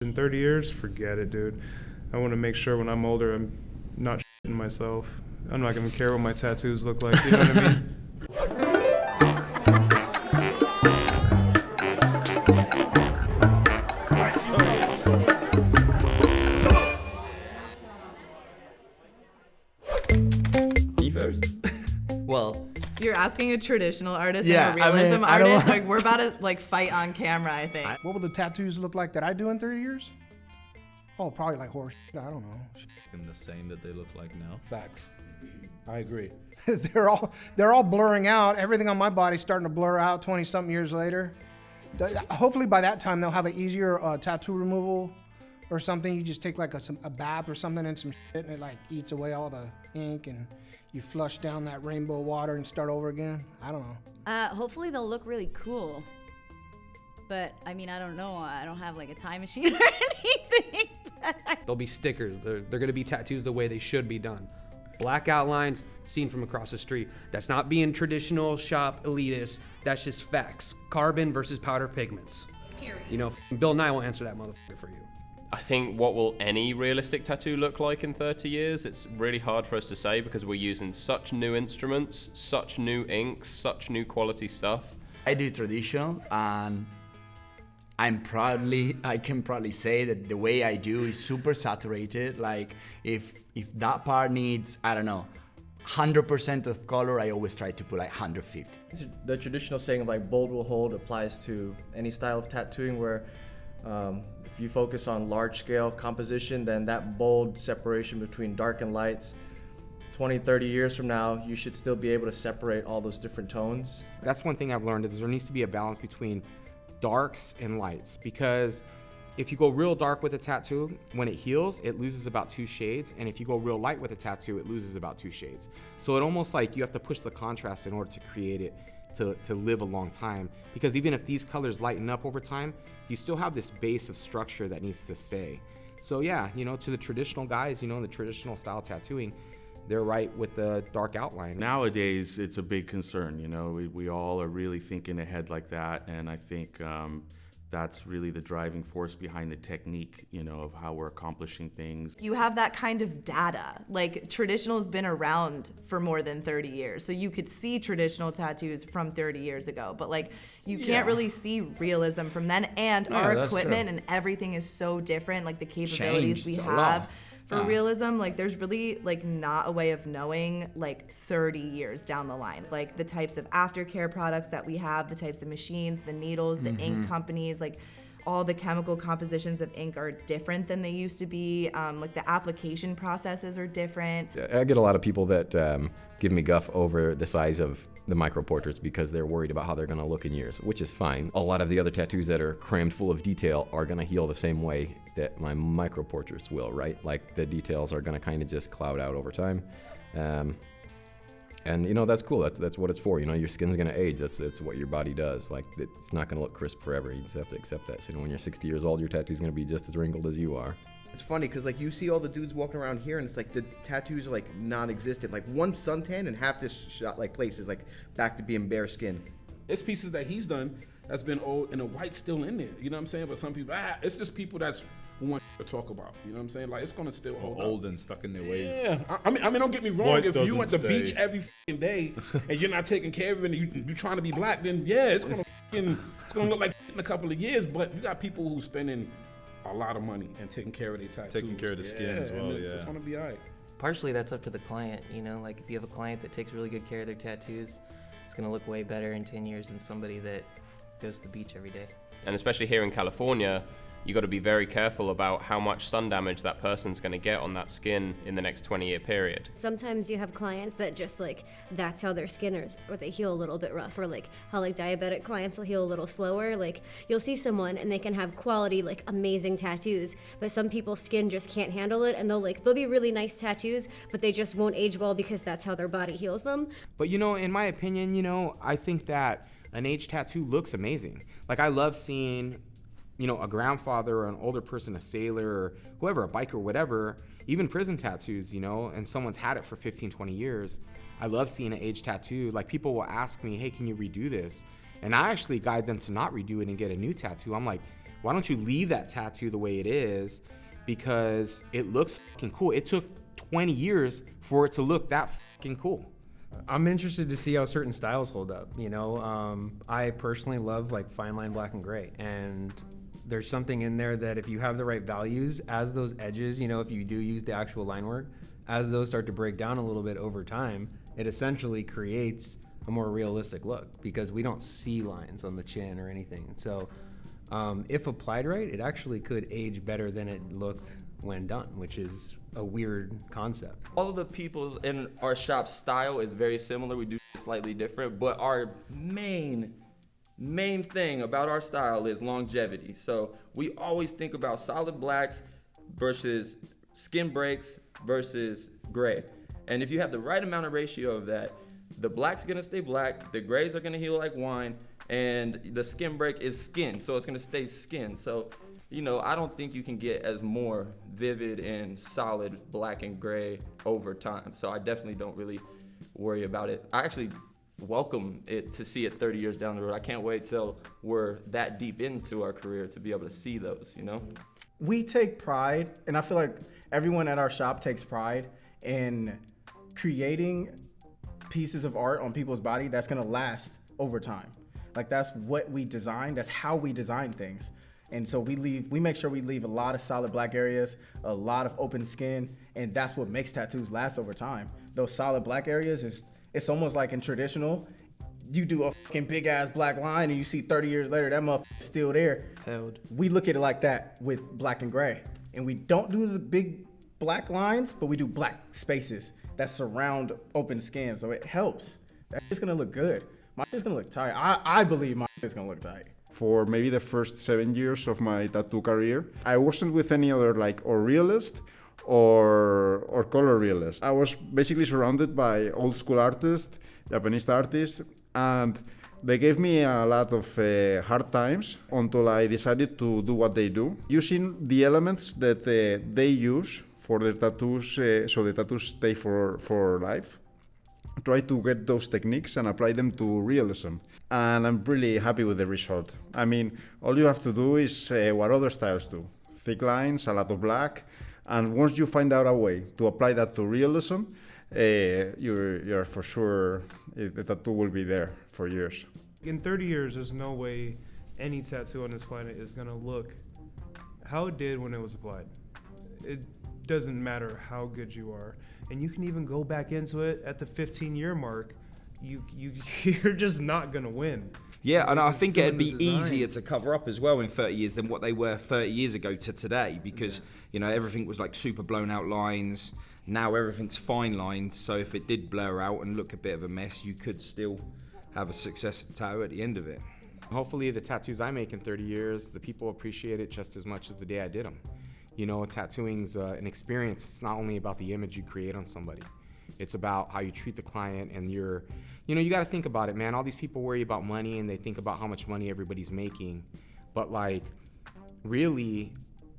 In 30 years, forget it, dude. I want to make sure when I'm older, I'm not shitting myself. I'm not going to care what my tattoos look like, you know what I mean? Me first. Well, you're asking a traditional artist Yeah, and a realism I don't artist. want- Like, we're about to like fight on camera, I think. What will the tattoos look like that I do in 30 years? Oh, probably like horse. I don't know. the same that they look like now. Facts. I agree. they're all blurring out. Everything on my body's starting to blur out 20-something years later. Hopefully by that time they'll have an easier tattoo removal or something. You just take like a bath or something and some shit and it like eats away all the ink and you flush down that rainbow water and start over again. I don't know. Hopefully they'll look really cool. But I mean, I don't know. I don't have like a time machine or anything. There'll be stickers. They're gonna be tattoos the way they should be done. Black outlines seen from across the street. That's not being traditional shop elitist. That's just facts. Carbon versus powder pigments. Period. You know, Bill Nye will answer that motherfucker for you. I think what will any realistic tattoo look like in 30 years? It's really hard for us to say because we're using such new instruments, such new inks, such new quality stuff. I do traditional, and I can proudly say that the way I do is super saturated. Like if that part needs, I don't know, 100% of color, I always try to put like 150. The traditional saying of like bold will hold applies to any style of tattooing where if you focus on large scale composition, then that bold separation between dark and lights, 20, 30 years from now, you should still be able to separate all those different tones. That's one thing I've learned is there needs to be a balance between darks and lights, because if you go real dark with a tattoo, when it heals, it loses about 2 shades. And if you go real light with a tattoo, it loses about 2 shades. So it almost like you have to push the contrast in order to create it to live a long time. Because even if these colors lighten up over time, you still have this base of structure that needs to stay. So yeah, you know, to the traditional guys, you know, in the traditional style tattooing, they're right with the dark outline. Nowadays, it's a big concern. You know, we all are really thinking ahead like that, and I think that's really the driving force behind the technique, you know, of how we're accomplishing things. You have that kind of data. Like, traditional's been around for more than 30 years. So you could see traditional tattoos from 30 years ago, but like you can't really see realism from then. And our equipment and everything is so different, like the capabilities we have for realism, like there's really like not a way of knowing like 30 years down the line. Like the types of aftercare products that we have, the types of machines, the needles, the ink companies, like all the chemical compositions of ink are different than they used to be. Like the application processes are different. I get a lot of people that give me guff over the size of the micro portraits because they're worried about how they're gonna look in years, which is fine. A lot of the other tattoos that are crammed full of detail are gonna heal the same way that my micro portraits will, right? Like the details are gonna kind of just cloud out over time. And you know, that's cool, that's what it's for. You know, your skin's gonna age, that's what your body does. Like, it's not gonna look crisp forever, you just have to accept that. So, you know, when you're 60 years old, your tattoo's gonna be just as wrinkled as you are. It's funny because like you see all the dudes walking around here and it's like the tattoos are like non-existent. Like one suntan and half this shot like place is like back to being bare skin. It's pieces that he's done that's been old and the white's still in there. You know what I'm saying? But some people, it's just people that's want to talk about. You know what I'm saying? Like, it's gonna still hold Old and stuck in their ways. Yeah, I mean, don't get me wrong. White If you at the doesn't beach stay. every f***ing day and you're not taking care of it, and you're trying to be black, then yeah, it's gonna look like in a couple of years. But you got people who's spending a lot of money and taking care of their tattoos, Taking care of the skin as well, and it's gonna be all right. Partially that's up to the client, you know, like if you have a client that takes really good care of their tattoos, it's gonna look way better in 10 years than somebody that goes to the beach every day. And especially here in California, you got to be very careful about how much sun damage that person's going to get on that skin in the next 20-year period. Sometimes you have clients that just like, that's how their skin is, or they heal a little bit rough, or like how like diabetic clients will heal a little slower. Like you'll see someone and they can have quality, like amazing tattoos, but some people's skin just can't handle it, and they'll be really nice tattoos, but they just won't age well because that's how their body heals them. But you know, in my opinion, you know, I think that an age tattoo looks amazing. Like, I love seeing, you know, a grandfather or an older person, a sailor or whoever, a biker, whatever, even prison tattoos, you know, and someone's had it for 15, 20 years. I love seeing an age tattoo. Like, people will ask me, hey, can you redo this? And I actually guide them to not redo it and get a new tattoo. I'm like, why don't you leave that tattoo the way it is, because it looks fucking cool. It took 20 years for it to look that fucking cool. I'm interested to see how certain styles hold up. You know, I personally love like fine line black and gray, and there's something in there that if you have the right values, as those edges, you know, if you do use the actual line work, as those start to break down a little bit over time, it essentially creates a more realistic look, because we don't see lines on the chin or anything. So if applied right, it actually could age better than it looked when done, which is a weird concept. All of the people in our shop style is very similar. We do slightly different, but our main thing about our style is longevity. So we always think about solid blacks versus skin breaks versus gray. And if you have the right amount of ratio of that, the black's gonna stay black, the grays are gonna heal like wine, and the skin break is skin, so it's gonna stay skin. So, you know, I don't think you can get as more vivid and solid black and gray over time. So I definitely don't really worry about it. I actually welcome it to see it 30 years down the road. I can't wait till we're that deep into our career to be able to see those, you know? We take pride, and I feel like everyone at our shop takes pride in creating pieces of art on people's body that's gonna last over time. Like, that's what we design, that's how we design things. And so we make sure we leave a lot of solid black areas, a lot of open skin, and that's what makes tattoos last over time. Those solid black areas, it's almost like in traditional, you do a fucking big ass black line and you see 30 years later, that motherfucker's still there. Held. We look at it like that with black and gray. And we don't do the big black lines, but we do black spaces that surround open skin, so it helps. That's gonna look good. My shit's gonna look tight. I believe my shit's gonna look tight. For maybe the first 7 years of my tattoo career, I wasn't with any other like or realist or color realist. I was basically surrounded by old school artists, Japanese artists, and they gave me a lot of hard times until I decided to do what they do, using the elements that they use for their tattoos, so the tattoos stay for life. Try to get those techniques and apply them to realism. And I'm really happy with the result. I mean, all you have to do is what other styles do. Thick lines, a lot of black. And once you find out a way to apply that to realism, you're for sure, the tattoo will be there for years. In 30 years, there's no way any tattoo on this planet is gonna look how it did when it was applied. It doesn't matter how good you are. And you can even go back into it at the 15-year mark. You're just not gonna win. Yeah, and I think it'd be doing the design. easier to cover up as well in 30 years than what they were 30 years ago to today, because you know, everything was like super blown out lines. Now everything's fine lined, so if it did blur out and look a bit of a mess, you could still have a successful tattoo at the end of it. Hopefully the tattoos I make in 30 years, the people appreciate it just as much as the day I did them. You know, tattooing's an experience. It's not only about the image you create on somebody. It's about how you treat the client, and you got to think about it, man. All these people worry about money and they think about how much money everybody's making. But like, really,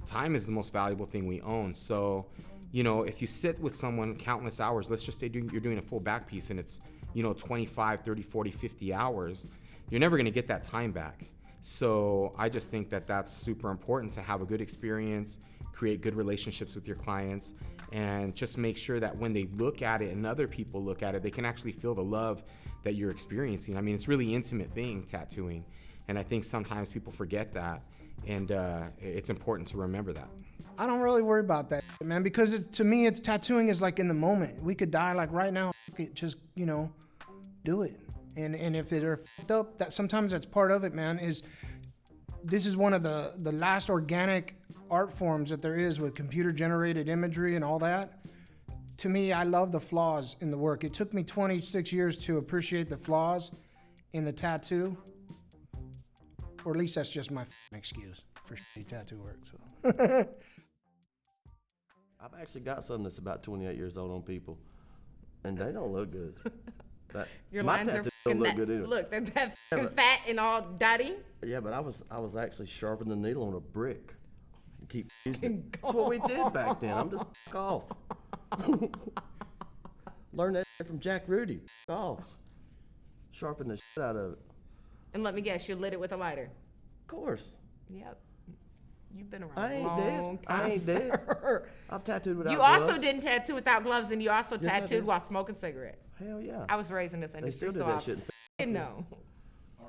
time is the most valuable thing we own. So, you know, if you sit with someone countless hours, let's just say you're doing a full back piece and it's, 25, 30, 40, 50 hours, you're never going to get that time back. So I just think that that's super important, to have a good experience, create good relationships with your clients, and just make sure that when they look at it and other people look at it, they can actually feel the love that you're experiencing. I mean, it's a really intimate thing, tattooing. And I think sometimes people forget that, and it's important to remember that. I don't really worry about that, man, because to me, it's tattooing is like in the moment. We could die like right now, just, do it. And if they're fucked up, that sometimes that's part of it, man. This is one of the last organic art forms that there is, with computer generated imagery and all that. To me, I love the flaws in the work. It took me 26 years to appreciate the flaws in the tattoo, or at least that's just my excuse for shitty tattoo work. So. I've actually got some that's about 28 years old on people, and they don't look good. Your my lines are tattoos don't look that, good either. look, they're that Yeah, but- fat and all dotty. Yeah, but I was actually sharpening the needle on a brick. You keep using Fucking it. That's what we did back then. I'm just off. Learn that shit from Jack Rudy. Off. Sharpen the shit out of it. And let me guess, you lit it with a lighter. Of course. Yep. You've been around I a ain't long dead. time. I ain't dead. Sir. I've tattooed without You gloves. also didn't tattoo without gloves, and you also Yes, I tattooed did. while smoking cigarettes. Hell yeah. I was raised in this They industry, still so do that I shit. didn't know.